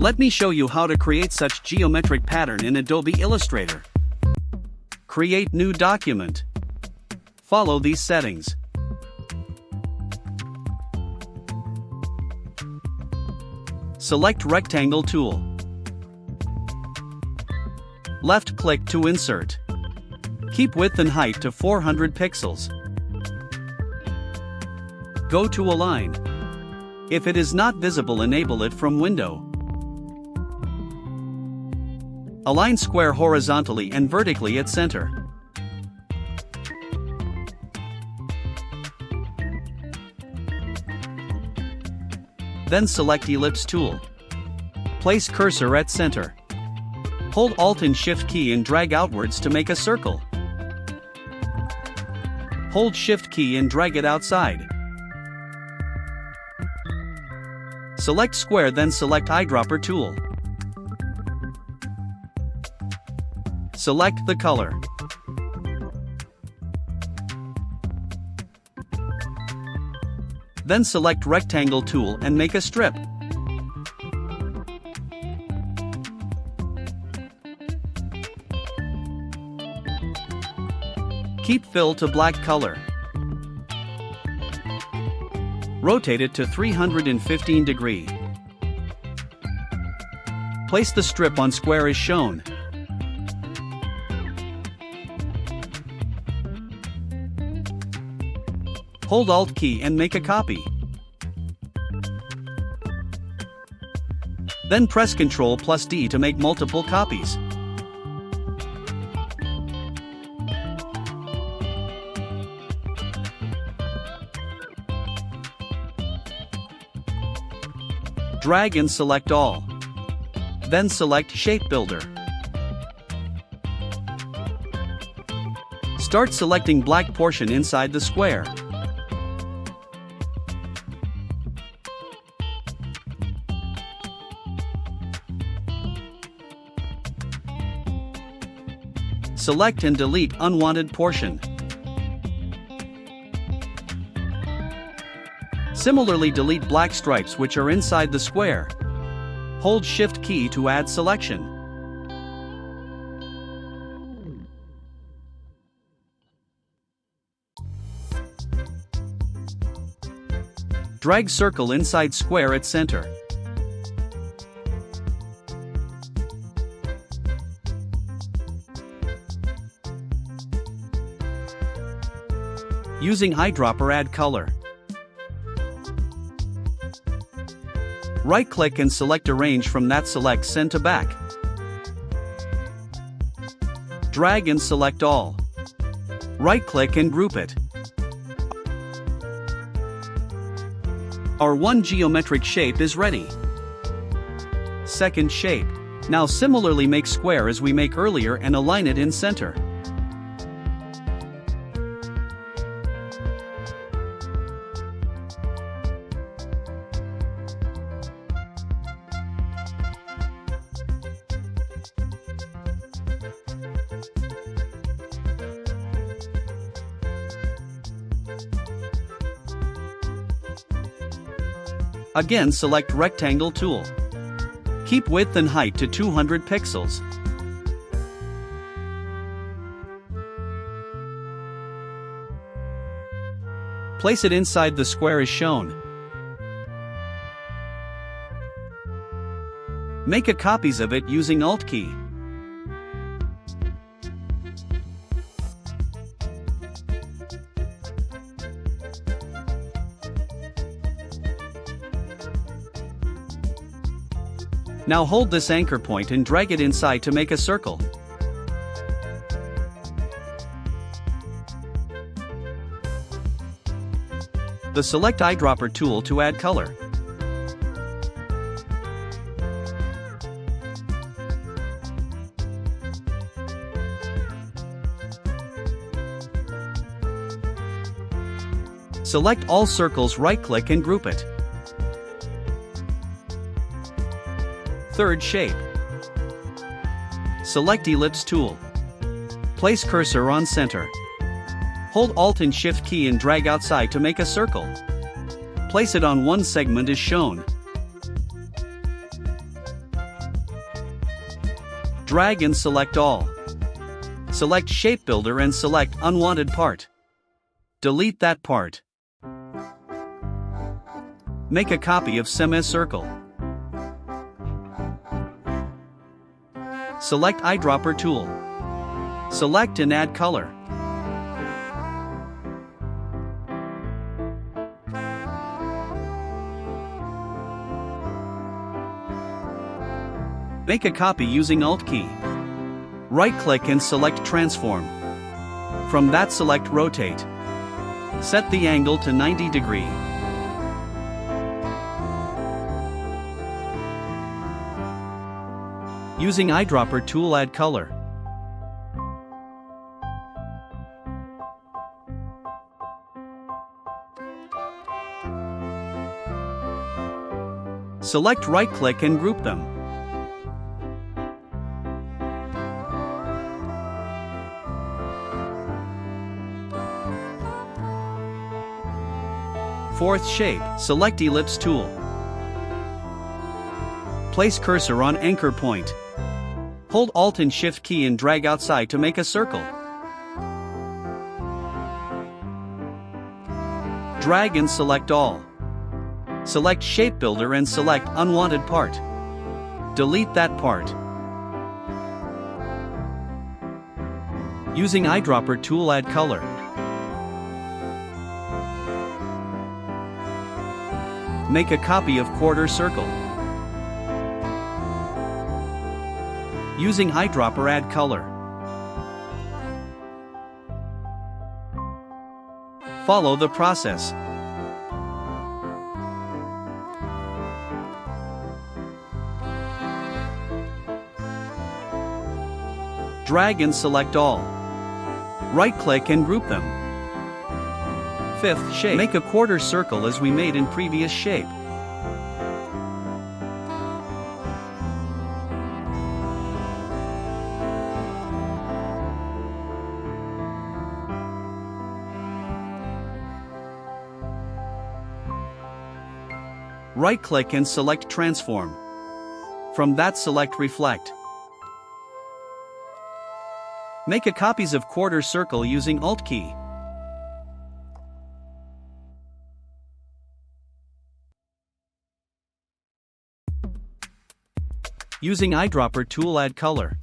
Let me show you how to create such geometric pattern in Adobe Illustrator. Create new document. Follow these settings. Select Rectangle tool. Left-click to insert. Keep width and height to 400 pixels. Go to Align. If it is not visible, enable it from Window. Align square horizontally and vertically at center. Then select Ellipse tool. Place cursor at center. Hold Alt and Shift key and drag outwards to make a circle. Hold Shift key and drag it outside. Select square, then select eyedropper tool. Select the color. Then select Rectangle tool and make a strip. Keep fill to black color. Rotate it to 315 degree. Place the strip on square as shown. Hold Alt key and make a copy. Then press Ctrl+D to make multiple copies. Drag and select all. Then select Shape Builder. Start selecting black portion inside the square. Select and delete unwanted portion. Similarly, delete black stripes which are inside the square. Hold Shift key to add selection. Drag circle inside square at center. Using eyedropper, add color. Right-click and select Arrange. From that, select Send to Back. Drag and select all. Right-click and group it. Our one geometric shape is ready. Second shape. Now similarly make square as we make earlier and align it in center. Again, select Rectangle tool. Keep width and height to 200 pixels. Place it inside the square as shown. Make a copies of it using Alt key. Now hold this anchor point and drag it inside to make a circle. The select eyedropper tool to add color. Select all circles, right-click and group it. Third shape. Select Ellipse tool. Place cursor on center. Hold Alt and Shift key and drag outside to make a circle. Place it on one segment as shown. Drag and select all. Select Shape Builder and select Unwanted Part. Delete that part. Make a copy of semicircle. Select Eyedropper tool. Select and add color. Make a copy using Alt key. Right-click and select Transform. From that select Rotate. Set the angle to 90 degrees. Using Eyedropper tool, add color. Select right-click and group them. Fourth shape, select Ellipse tool. Place cursor on anchor point. Hold Alt and Shift key and drag outside to make a circle. Drag and select all. Select Shape Builder and select Unwanted Part. Delete that part. Using Eyedropper tool, add color. Make a copy of quarter circle. Using Eyedropper, add color. Follow the process. Drag and select all. Right-click and group them. Fifth shape, make a quarter circle as we made in previous shape. Right-click and select Transform. From that select Reflect. Make a copies of quarter circle using Alt key. Using Eyedropper tool, add color.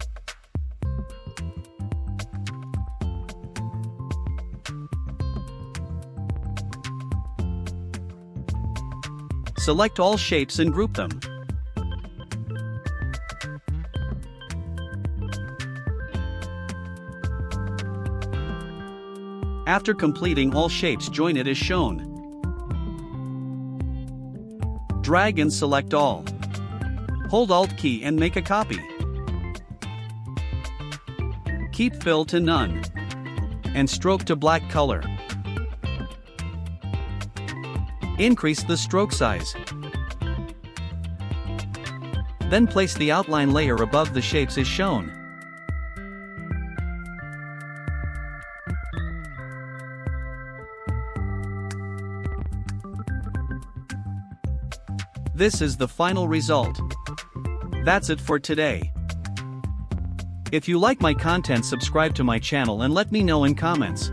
Select all shapes and group them. After completing all shapes, join it as shown. Drag and select all. Hold Alt key and make a copy. Keep fill to none. And stroke to black color. Increase the stroke size. Then place the outline layer above the shapes as shown. This is the final result. That's it for today. If you like my content, subscribe to my channel and let me know in comments.